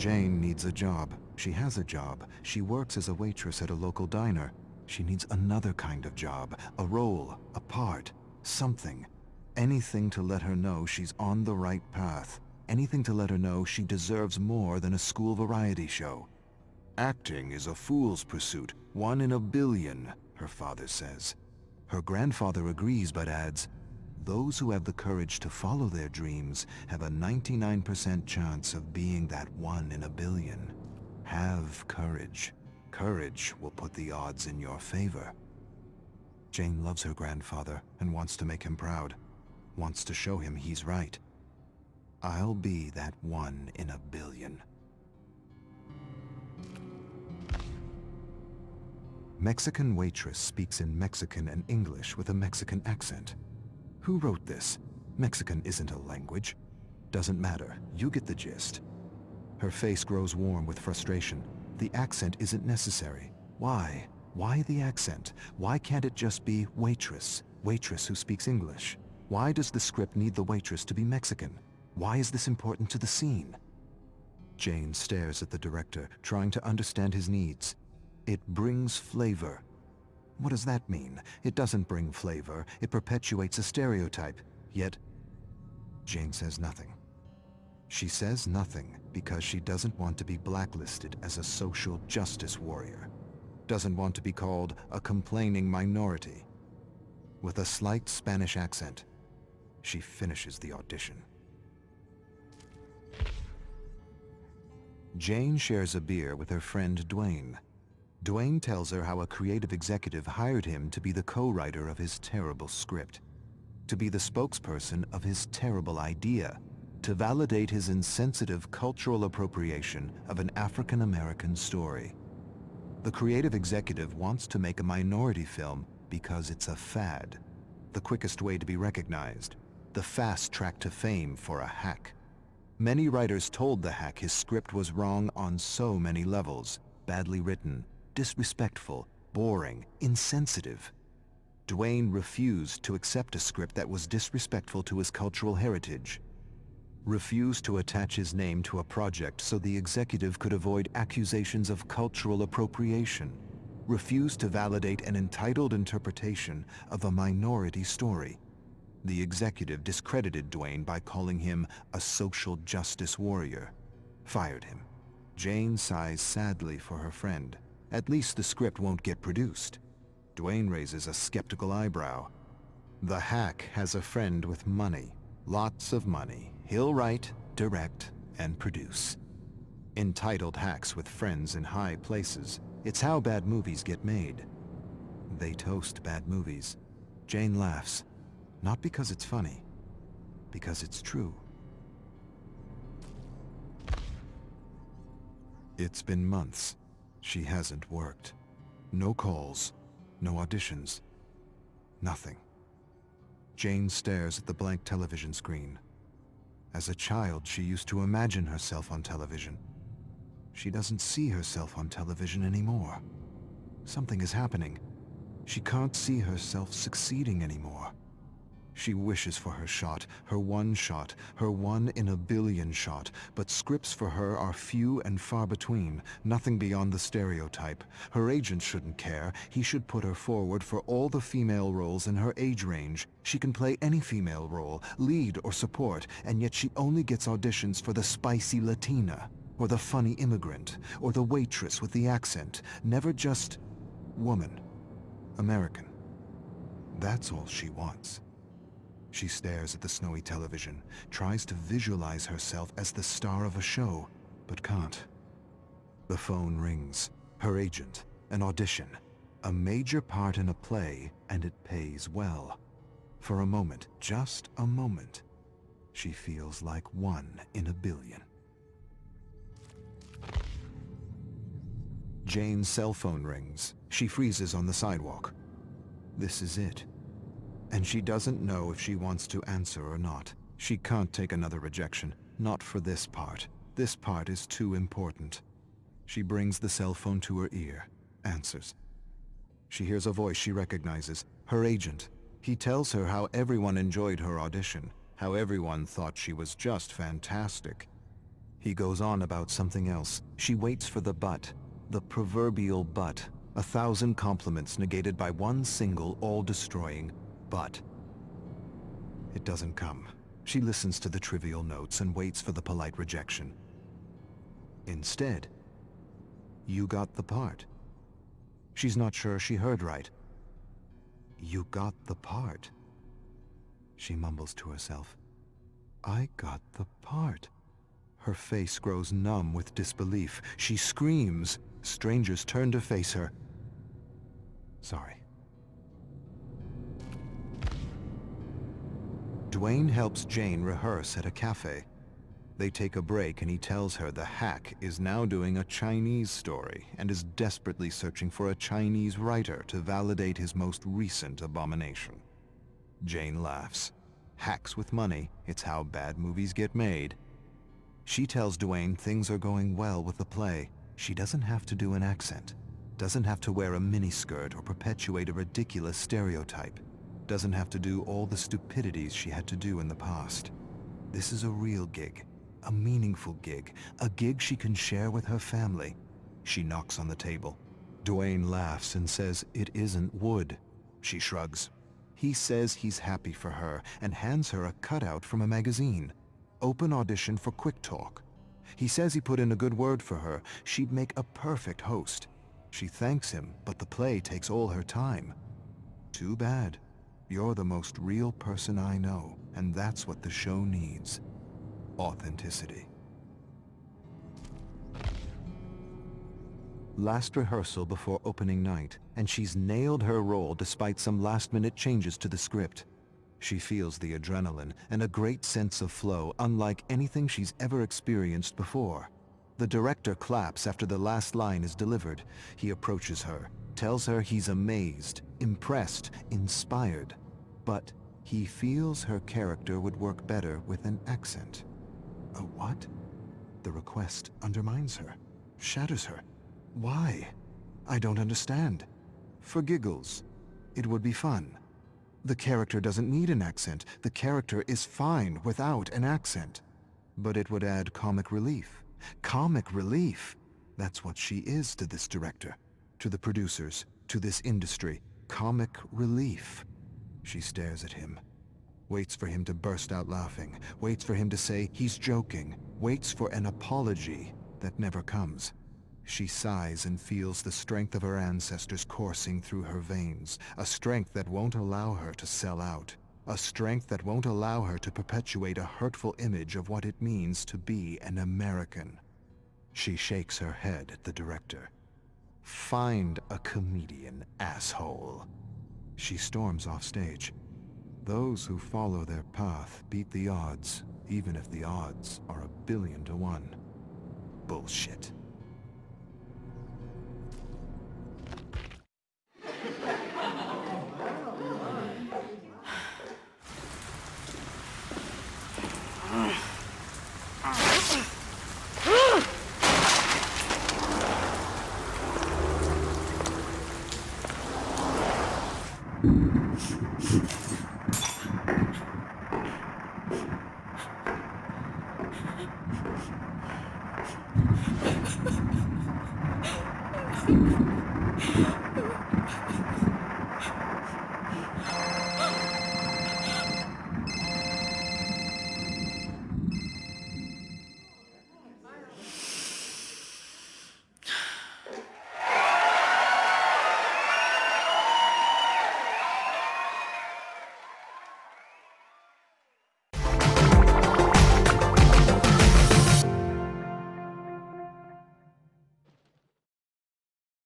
Jane needs a job. She has a job. She works as a waitress at a local diner. She needs another kind of job, a role, a part, something. Anything to let her know she's on the right path. Anything to let her know she deserves more than a school variety show. Acting is a fool's pursuit, 1 in a billion, her father says. Her grandfather agrees but adds, those who have the courage to follow their dreams have a 99% chance of being that 1 in a billion. Have courage. Courage will put the odds in your favor. Jane loves her grandfather and wants to make him proud. Wants to show him he's right. I'll be that 1 in a billion. Mexican waitress speaks in Mexican and English with a Mexican accent. Who wrote this? Mexican isn't a language. Doesn't matter, you get the gist. Her face grows warm with frustration. The accent isn't necessary. Why? Why the accent? Why can't it just be waitress? Waitress who speaks English? Why does the script need the waitress to be Mexican? Why is this important to the scene? Jane stares at the director, trying to understand his needs. It brings flavor. What does that mean? It doesn't bring flavor. It perpetuates a stereotype. Yet, Jane says nothing. She says nothing because she doesn't want to be blacklisted as a social justice warrior. Doesn't want to be called a complaining minority. With a slight Spanish accent, she finishes the audition. Jane shares a beer with her friend Dwayne. Dwayne tells her how a creative executive hired him to be the co-writer of his terrible script, to be the spokesperson of his terrible idea, to validate his insensitive cultural appropriation of an African-American story. The creative executive wants to make a minority film because it's a fad, the quickest way to be recognized, the fast track to fame for a hack. Many writers told the hack his script was wrong on so many levels, badly written, disrespectful, boring, insensitive. Dwayne refused to accept a script that was disrespectful to his cultural heritage. Refused to attach his name to a project so the executive could avoid accusations of cultural appropriation. Refused to validate an entitled interpretation of a minority story. The executive discredited Dwayne by calling him a social justice warrior. Fired him. Jane sighs sadly for her friend. At least the script won't get produced. Dwayne raises a skeptical eyebrow. The hack has a friend with money. Lots of money. He'll write, direct, and produce. Entitled hacks with friends in high places. It's how bad movies get made. They toast bad movies. Jane laughs. Not because it's funny. Because it's true. It's been months. She hasn't worked. No calls. No auditions. Nothing. Jane stares at the blank television screen. As a child, she used to imagine herself on television. She doesn't see herself on television anymore. Something is happening. She can't see herself succeeding anymore. She wishes for her shot, her 1 in a billion shot, but scripts for her are few and far between, nothing beyond the stereotype. Her agent shouldn't care. He should put her forward for all the female roles in her age range. She can play any female role, lead or support, and yet she only gets auditions for the spicy Latina, or the funny immigrant, or the waitress with the accent, never just woman, American. That's all she wants. She stares at the snowy television, tries to visualize herself as the star of a show, but can't. The phone rings. Her agent. An audition. A major part in a play, and it pays well. For a moment, just a moment, she feels like 1 in a billion. Jane's cell phone rings. She freezes on the sidewalk. This is it. And she doesn't know if she wants to answer or not. She can't take another rejection. Not for this part. This part is too important. She brings the cell phone to her ear. Answers. She hears a voice she recognizes. Her agent. He tells her how everyone enjoyed her audition. How everyone thought she was just fantastic. He goes on about something else. She waits for the but, the proverbial but, 1,000 compliments negated by one single, all-destroying but. It doesn't come. She listens to the trivial notes and waits for the polite rejection. Instead, you got the part. She's not sure she heard right. You got the part. She mumbles to herself. I got the part. Her face grows numb with disbelief. She screams. Strangers turn to face her. Sorry. Dwayne helps Jane rehearse at a cafe. They take a break and he tells her the hack is now doing a Chinese story and is desperately searching for a Chinese writer to validate his most recent abomination. Jane laughs. Hacks with money, it's how bad movies get made. She tells Dwayne things are going well with the play. She doesn't have to do an accent, doesn't have to wear a miniskirt or perpetuate a ridiculous stereotype, doesn't have to do all the stupidities she had to do in the past. This is a real gig, a meaningful gig, a gig she can share with her family. She knocks on the table. Dwayne laughs and says it isn't wood. She shrugs. He says he's happy for her and hands her a cutout from a magazine. Open audition for Quick Talk. He says he put in a good word for her. She'd make a perfect host. She thanks him, but the play takes all her time. Too bad. You're the most real person I know, and that's what the show needs. Authenticity. Last rehearsal before opening night, and she's nailed her role despite some last-minute changes to the script. She feels the adrenaline and a great sense of flow unlike anything she's ever experienced before. The director claps after the last line is delivered. He approaches her, tells her he's amazed, impressed, inspired. But he feels her character would work better with an accent. A what? The request undermines her, shatters her. Why? I don't understand. For giggles. It would be fun. The character doesn't need an accent. The character is fine without an accent. But it would add comic relief. Comic relief! That's what she is to this director, to the producers, to this industry. Comic relief. She stares at him, waits for him to burst out laughing, waits for him to say he's joking, waits for an apology that never comes. She sighs and feels the strength of her ancestors coursing through her veins, a strength that won't allow her to sell out, a strength that won't allow her to perpetuate a hurtful image of what it means to be an American. She shakes her head at the director. Find a comedian, asshole. She storms off stage. Those who follow their path beat the odds, even if the odds are 1,000,000,000 to 1. Bullshit.